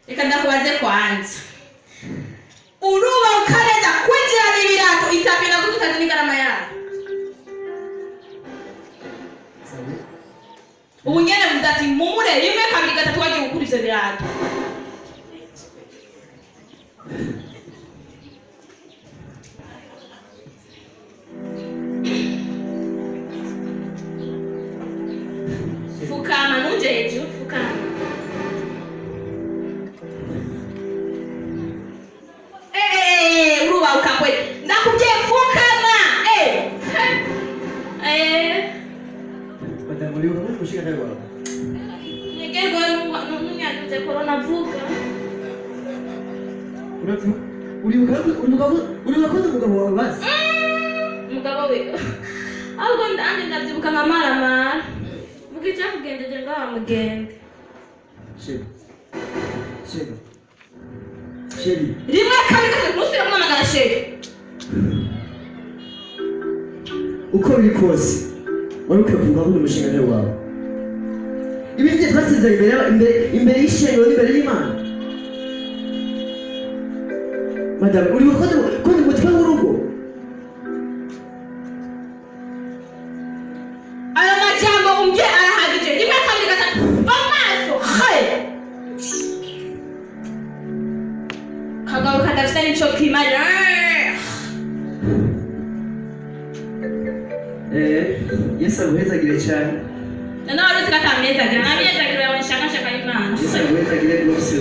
Reka ndakubaze kwanza. Uruba ukareza kwinjira n'ibirato itapira kututazi n'igarama yawe. Ubu nyene mudati mumure rimwe kabiri gatatu wagiye gukura ivyo birato. Fukama nuje hejuru fukama. Uruba ukakwe ndakubye fukama. Madame uri umuntu ushika nawe wawe. Negego nunyagize corona vuga. Uri umugabo wawe basi. Umugabo we. Ahubwo ndanje ndavyibuka nka maramara. Mugije kugendeje ngaha mugende. Sheri. Rimwe kabiri gatatu nusubira kumamagara sheri. Uko biri kose wari ukwiye kuvuga ngo umushinga nawe wawe. Ibindi byo twasize imbere y'ishengero n'imbere y'Imana. Madame uri ukoze umutwe w'urugo. Ayo majambo umbye arahagije rimwe kabiri gatatu bamaso haye. Kagabo kadafisa nico kimara. Yesu aguhezagire cyane. Nawe uzi ko atameza agira. Ameza agira yawe nshaka Imana. Yesu aguhezagire rwose.